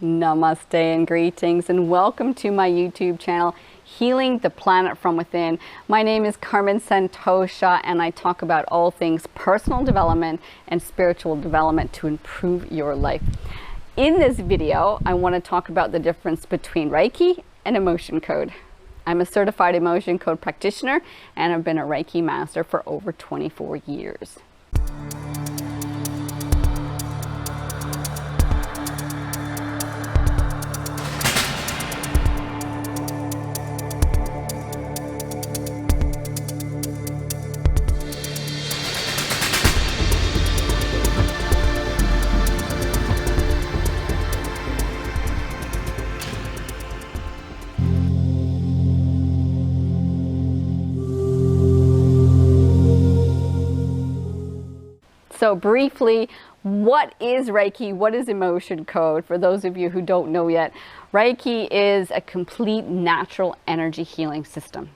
Namaste and greetings, and welcome to my YouTube channel, Healing the Planet from Within. My name is Carmen Santosha, and I talk about all things personal development and spiritual development to improve your life. In this video, I want to talk about the difference between Reiki and emotion code. I'm a certified emotion code practitioner, and I've been a Reiki master for over 24 years. So briefly, what is Reiki? What is emotion code? For those of you who don't know yet, Reiki is a complete natural energy healing system.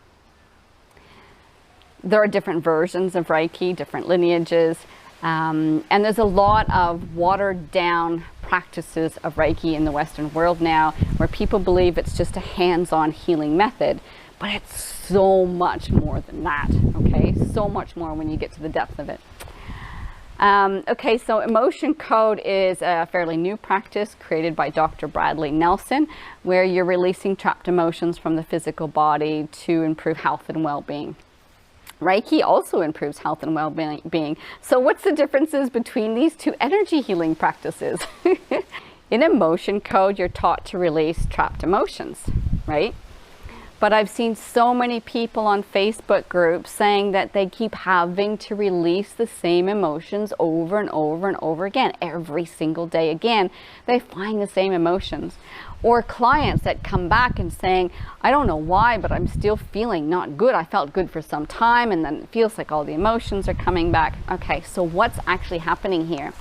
There are different versions of Reiki, different lineages, and there's a lot of watered down practices of Reiki in the Western world now, where people believe it's just a hands-on healing method, but it's so much more than that, okay? So much more when you get to the depth of it. Okay, so emotion code is a fairly new practice created by Dr. Bradley Nelson, where you're releasing trapped emotions from the physical body to improve health and well-being. Reiki also improves health and well-being. So what's the differences between these two energy healing practices? In emotion code, you're taught to release trapped emotions, right? But I've seen so many people on Facebook groups saying that they keep having to release the same emotions over and over and over again. Every single day again, they find the same emotions. Or clients that come back and saying, I don't know why, but I'm still feeling not good. I felt good for some time, and then it feels like all the emotions are coming back. Okay, so what's actually happening here?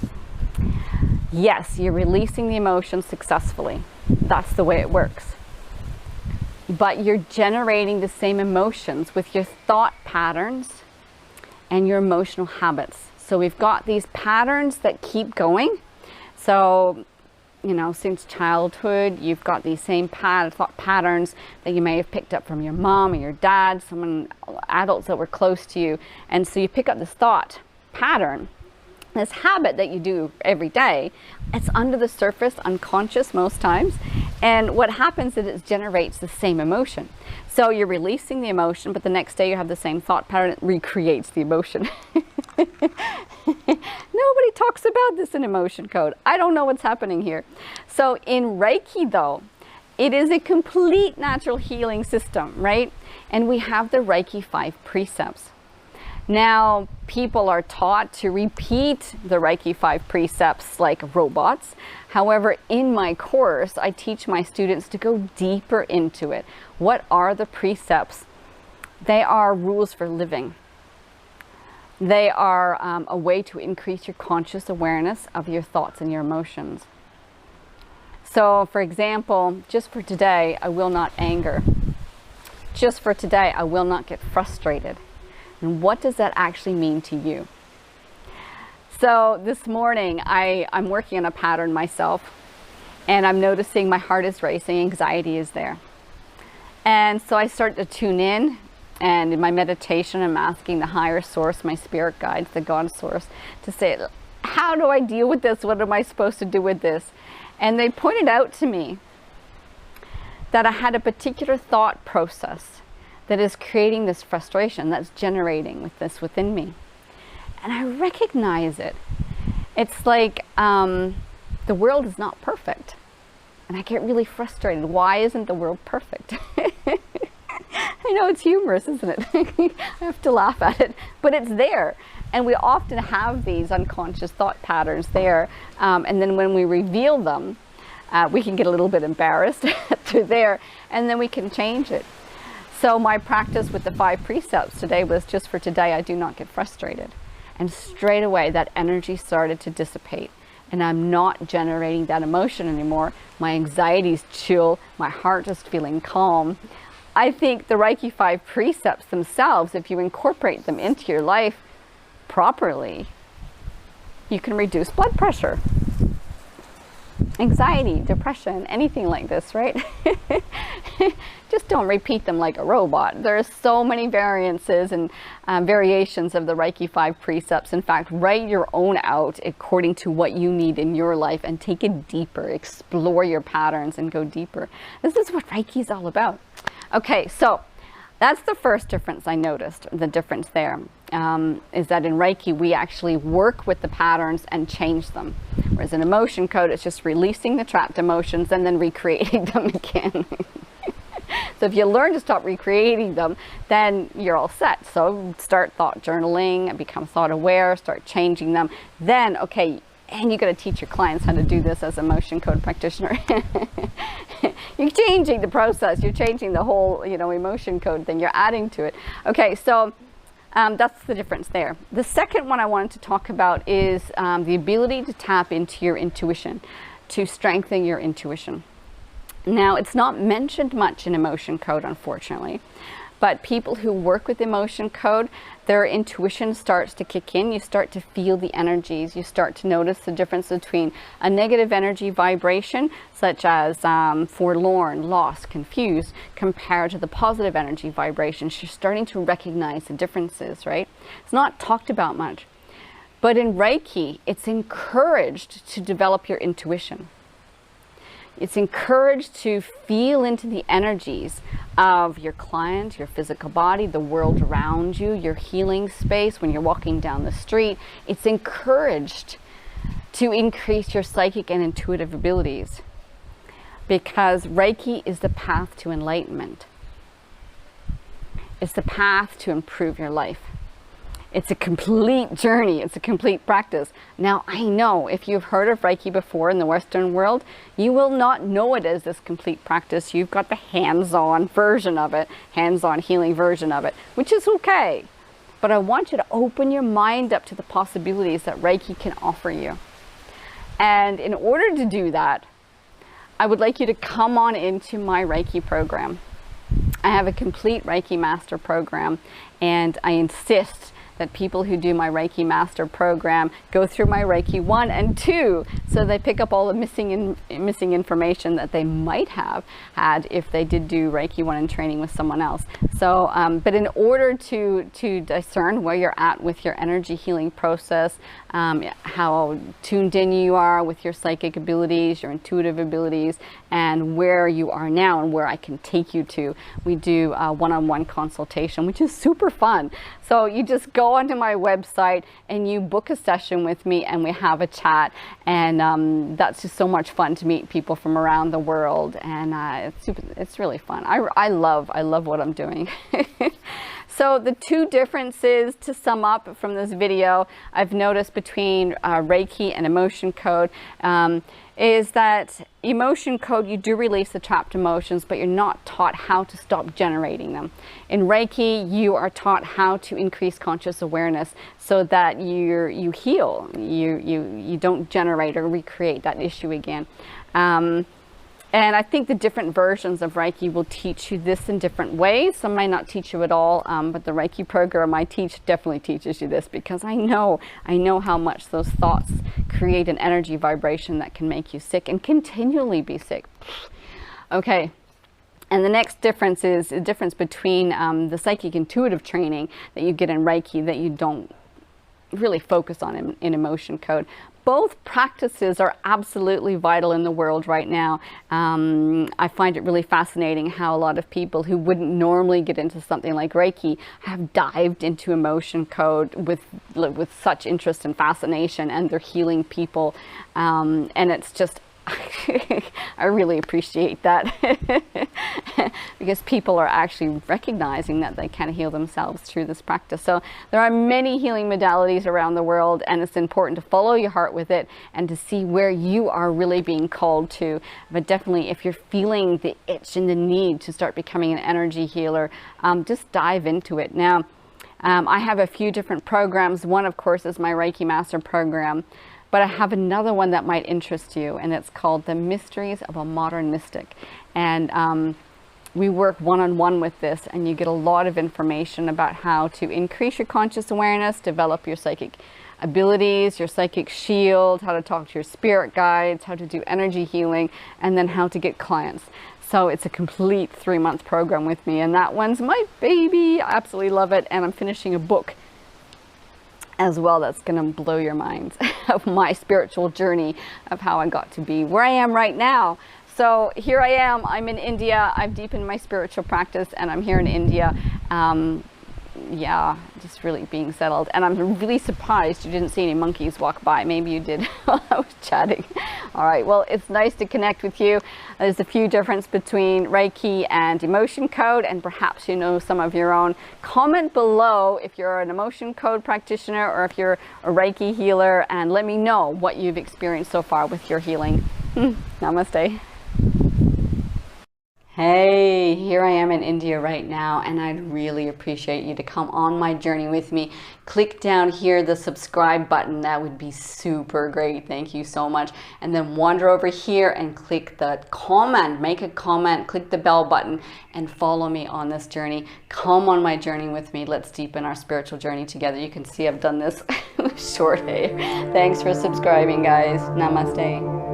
Yes, you're releasing the emotions successfully. That's the way it works. But you're generating the same emotions with your thought patterns and your emotional habits. So we've got these patterns that keep going. So, you know, since childhood, you've got these same thought patterns that you may have picked up from your mom or your dad, adults that were close to you. And so you pick up this thought pattern, this habit that you do every day. It's under the surface, unconscious most times. And what happens is it generates the same emotion. So you're releasing the emotion, but the next day you have the same thought pattern. It recreates the emotion. Nobody talks about this in emotion code. I don't know what's happening here. So in Reiki, though, it is a complete natural healing system, right? And we have the Reiki 5 precepts. Now, people are taught to repeat the Reiki 5 precepts like robots. However, in my course, I teach my students to go deeper into it. What are the precepts? They are rules for living. They are a way to increase your conscious awareness of your thoughts and your emotions. So, for example, just for today, I will not anger. Just for today, I will not get frustrated. And what does that actually mean to you? So this morning, I'm working on a pattern myself, and I'm noticing my heart is racing, anxiety is there. And so I start to tune in, and in my meditation, I'm asking the higher source, my spirit guides, the God source, to say, how do I deal with this? What am I supposed to do with this? And they pointed out to me that I had a particular thought process that is creating this frustration, that's generating with this within me. And I recognize it. It's like the world is not perfect. And I get really frustrated. Why isn't the world perfect? I know it's humorous, isn't it? I have to laugh at it, but it's there. And we often have these unconscious thought patterns there. And then when we reveal them, we can get a little bit embarrassed through there, and then we can change it. So my practice with the 5 precepts today was just for today, I do not get frustrated. And straight away, that energy started to dissipate. And I'm not generating that emotion anymore. My anxiety's chill, my heart is feeling calm. I think the Reiki 5 precepts themselves, if you incorporate them into your life properly, you can reduce blood pressure. anxiety, depression, anything like this, right? Just don't repeat them like a robot. There are so many variances and variations of the Reiki 5 precepts. In fact, write your own out according to what you need in your life and take it deeper. Explore your patterns and go deeper. This is what Reiki is all about. Okay, so that's the first difference I noticed. The difference there is that in Reiki, we actually work with the patterns and change them. Whereas in emotion code, it's just releasing the trapped emotions and then recreating them again. So if you learn to stop recreating them, then you're all set. So start thought journaling, become thought aware, start changing them. Then, okay, and you got to teach your clients how to do this as a emotion code practitioner. You're changing the process. You're changing the whole, emotion code thing. You're adding to it. Okay, so that's the difference there. The second one I wanted to talk about is the ability to tap into your intuition, to strengthen your intuition. Now, it's not mentioned much in emotion code, unfortunately, but people who work with emotion code, their intuition starts to kick in. You start to feel the energies. You start to notice the difference between a negative energy vibration, such as forlorn, lost, confused, compared to the positive energy vibrations. You're starting to recognize the differences, right? It's not talked about much. But in Reiki, it's encouraged to develop your intuition. It's encouraged to feel into the energies of your client, your physical body, the world around you, your healing space when you're walking down the street. It's encouraged to increase your psychic and intuitive abilities because Reiki is the path to enlightenment. It's the path to improve your life. It's a complete journey. It's a complete practice. Now, I know if you've heard of Reiki before in the Western world, you will not know it as this complete practice. You've got the hands-on version of it, hands-on healing version of it, which is okay. But I want you to open your mind up to the possibilities that Reiki can offer you. And in order to do that, I would like you to come on into my Reiki program. I have a complete Reiki Master program, and I insist that people who do my Reiki Master program go through my Reiki 1 and 2 so they pick up all the missing information that they might have had if they did do Reiki 1 in training with someone else. So, but in order to discern where you're at with your energy healing process, how tuned in you are with your psychic abilities, your intuitive abilities, and where you are now and where I can take you to, we do a one-on-one consultation, which is super fun. So you just go onto my website and you book a session with me and we have a chat, and that's just so much fun to meet people from around the world, and it's really fun. I love what I'm doing. So the two differences to sum up from this video I've noticed between Reiki and emotion code is that emotion code, you do release the trapped emotions, but you're not taught how to stop generating them. In Reiki, you are taught how to increase conscious awareness so that you heal, you don't generate or recreate that issue again. And I think the different versions of Reiki will teach you this in different ways. Some might not teach you at all, but the Reiki program I teach definitely teaches you this, because I know how much those thoughts create an energy vibration that can make you sick and continually be sick. Okay. And the next difference is the difference between the psychic intuitive training that you get in Reiki that you don't really focus on in emotion code. Both practices are absolutely vital in the world right now. I find it really fascinating how a lot of people who wouldn't normally get into something like Reiki have dived into emotion code with such interest and fascination, and they're healing people. And it's just, I really appreciate that because people are actually recognizing that they can heal themselves through this practice. So there are many healing modalities around the world, and it's important to follow your heart with it and to see where you are really being called to. But definitely, if you're feeling the itch and the need to start becoming an energy healer, just dive into it. Now, I have a few different programs. One, of course, is my Reiki Master program. But I have another one that might interest you, and it's called The Mysteries of a Modern Mystic. And we work one-on-one with this, and you get a lot of information about how to increase your conscious awareness, develop your psychic abilities, your psychic shield, how to talk to your spirit guides, how to do energy healing, and then how to get clients. So it's a complete 3-month program with me, and that one's my baby. I absolutely love it, and I'm finishing a book as well that's going to blow your minds of my spiritual journey of how I got to be where I am right now. So here I am, I'm in India, I've deepened my spiritual practice, and I'm here in India. Yeah, just really being settled. And I'm really surprised you didn't see any monkeys walk by. Maybe you did while I was chatting. All right, well, it's nice to connect with you. There's a few differences between Reiki and emotion code, and perhaps you know some of your own. Comment below if you're an emotion code practitioner or if you're a Reiki healer, and let me know what you've experienced so far with your healing. Namaste. Hey, here I am in India right now, and I'd really appreciate you to come on my journey with me. Click down here, the subscribe button. That would be super great. Thank you so much. And then wander over here and click the comment. Make a comment, click the bell button, and follow me on this journey. Come on my journey with me. Let's deepen our spiritual journey together. You can see I've done this short. Hey, thanks for subscribing, guys. Namaste.